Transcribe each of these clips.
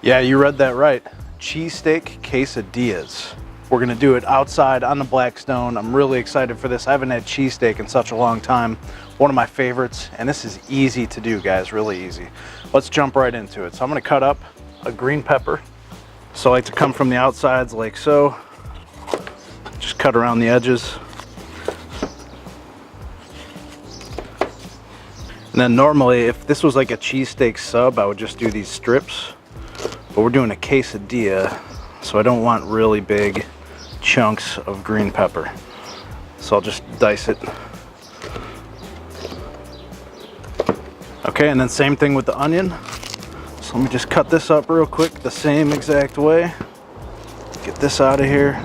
Yeah, you read that right. Cheesesteak quesadillas. We're gonna do it outside on the Blackstone. I'm really excited for this. I haven't had cheesesteak in such a long time. One of my favorites, and this is easy to do, guys, really easy. Let's jump right into it. So I'm gonna cut up a green pepper. So I like to come from the outsides like so. Just cut around the edges. And then normally, if this was like a cheesesteak sub, I would just do these strips. But we're doing a quesadilla, so I don't want really big chunks of green pepper. So I'll just dice it. Okay, and then same thing with the onion. So let me just cut this up real quick the same exact way. Get this out of here.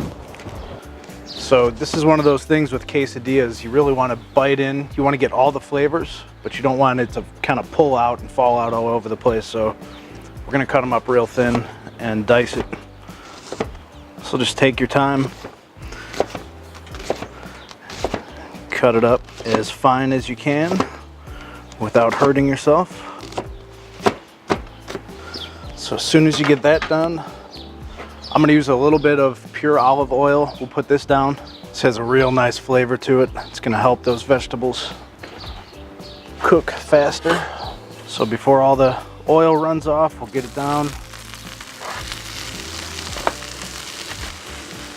So this is one of those things with quesadillas, you really want to bite in. You want to get all the flavors, but you don't want it to kind of pull out and fall out all over the place. So we're gonna cut them up real thin and dice it. So just take your time. Cut it up as fine as you can without hurting yourself. So as soon as you get that done, I'm gonna use a little bit of pure olive oil. We'll put this down. This has a real nice flavor to it. It's gonna help those vegetables cook faster. So before all the oil runs off, we'll get it down.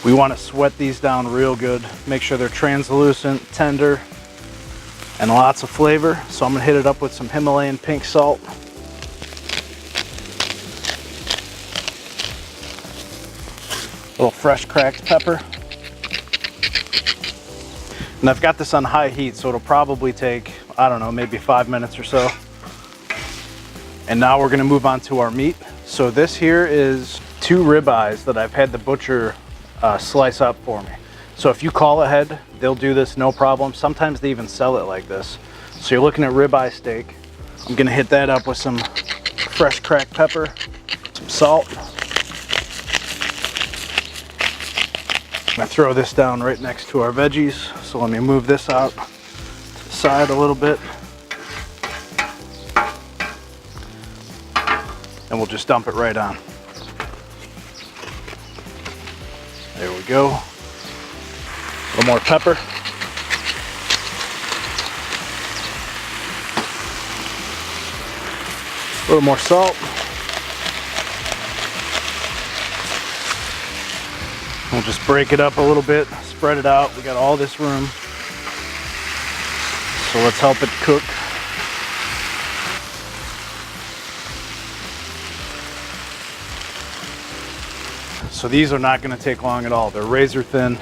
We want to sweat these down real good. Make sure they're translucent, tender, and lots of flavor. So I'm gonna hit it up with some Himalayan pink salt. A little fresh cracked pepper. And I've got this on high heat, so it'll probably take, I don't know, maybe 5 minutes or so. And now we're gonna move on to our meat. So this here is 2 ribeyes that I've had the butcher slice up for me. So if you call ahead, they'll do this no problem. Sometimes they even sell it like this. So you're looking at ribeye steak. I'm gonna hit that up with some fresh cracked pepper, some salt. I'm gonna throw this down right next to our veggies. So let me move this out to the side a little bit. And we'll just dump it right on. There we go. A little more pepper. A little more salt. We'll just break it up a little bit, spread it out. We got all this room. So let's help it cook. So these are not going to take long at all. They're razor thin.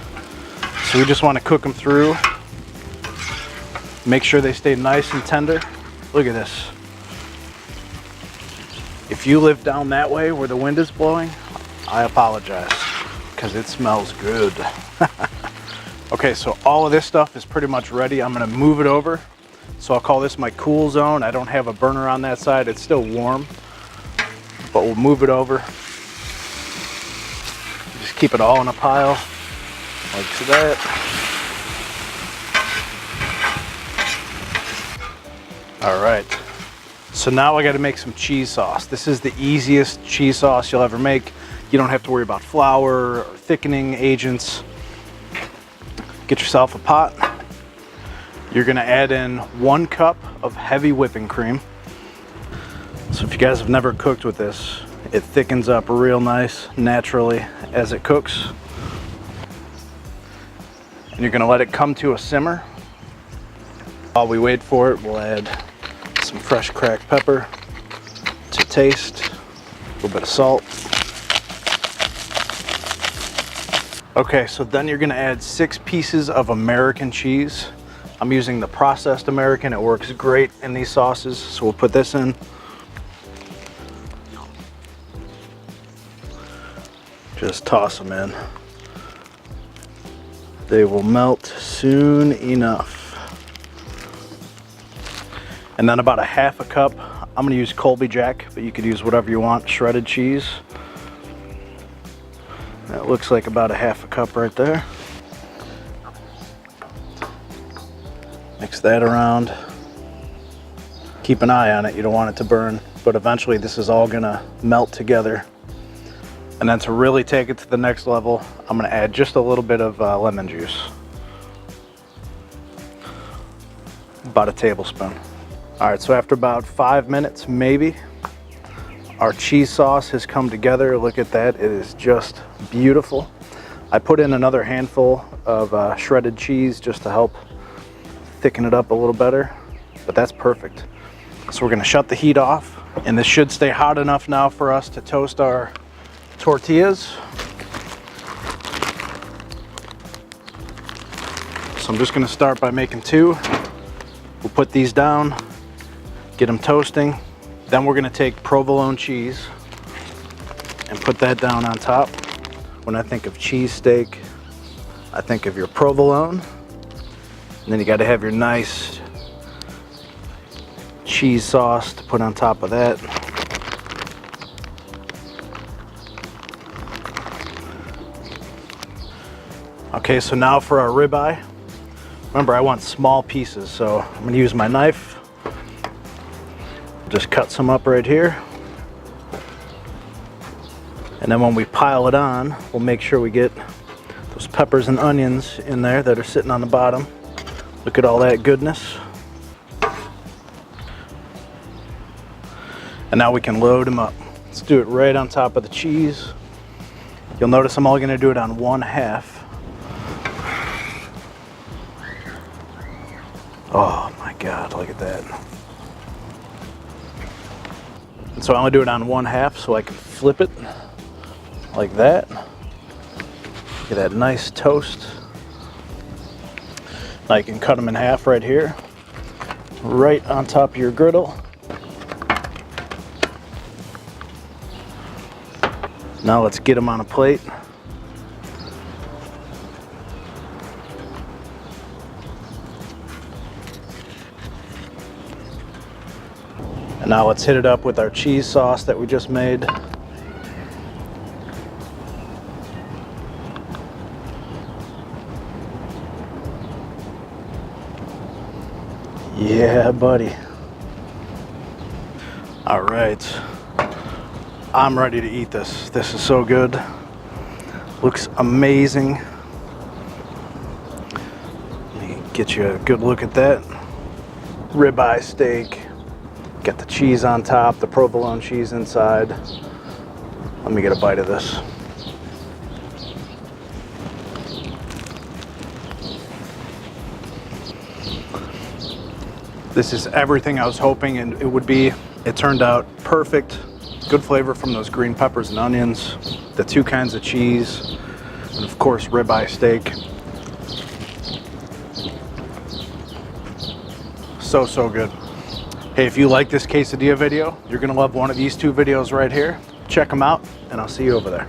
So we just want to cook them through. Make sure they stay nice and tender. Look at this. If you live down that way where the wind is blowing, I apologize because it smells good. Okay, so all of this stuff is pretty much ready. I'm going to move it over. So I'll call this my cool zone. I don't have a burner on that side. It's still warm, but we'll move it over. Just keep it all in a pile, like that. All right, so now I got to make some cheese sauce. This is the easiest cheese sauce you'll ever make. You don't have to worry about flour or thickening agents. Get yourself a pot. You're gonna add in 1 cup of heavy whipping cream. So if you guys have never cooked with this, it thickens up real nice naturally as it cooks. And you're gonna let it come to a simmer. While we wait for it, we'll add some fresh cracked pepper to taste, a little bit of salt. Okay, so then you're gonna add 6 pieces of American cheese. I'm using the processed American. It works great in these sauces. So we'll put this in. Just toss them in. They will melt soon enough. And then about a half a cup, I'm gonna use Colby Jack, but you could use whatever you want, shredded cheese. That looks like about a half a cup right there. Mix that around. Keep an eye on it, you don't want it to burn. but eventually this is all gonna melt together. And then to really take it to the next level, I'm gonna add just a little bit of lemon juice. About a tablespoon. All right, so after about 5 minutes, maybe, our cheese sauce has come together. Look at that, it is just beautiful. I put in another handful of shredded cheese just to help thicken it up a little better, but that's perfect. So we're gonna shut the heat off, and this should stay hot enough now for us to toast our tortillas. So I'm just gonna start by making 2. We'll put these down, get them toasting. Then we're gonna take provolone cheese and put that down on top. When I think of cheesesteak, I think of your provolone. And then you gotta have your nice cheese sauce to put on top of that. Okay, so now for our ribeye. Remember, I want small pieces, so I'm gonna use my knife. Just cut some up right here. And then when we pile it on, we'll make sure we get those peppers and onions in there that are sitting on the bottom. Look at all that goodness. And now we can load them up. Let's do it right on top of the cheese. You'll notice I'm only gonna do it on 1/2. Oh my God, look at that. And so I only do it on 1/2 so I can flip it like that. Get that nice toast. Now you can cut them in half right here, right on top of your griddle. Now let's get them on a plate. And now let's hit it up with our cheese sauce that we just made. Yeah, buddy. All right. I'm ready to eat this. This is so good. Looks amazing. Let me get you a good look at that. Ribeye steak. Got the cheese on top, the provolone cheese inside. Let me get a bite of this. This is everything I was hoping it would be. It turned out perfect. Good flavor from those green peppers and onions, the 2 kinds of cheese, and of course ribeye steak. So good. Hey, if you like this quesadilla video, you're gonna love one of these 2 videos right here. Check them out, and I'll see you over there.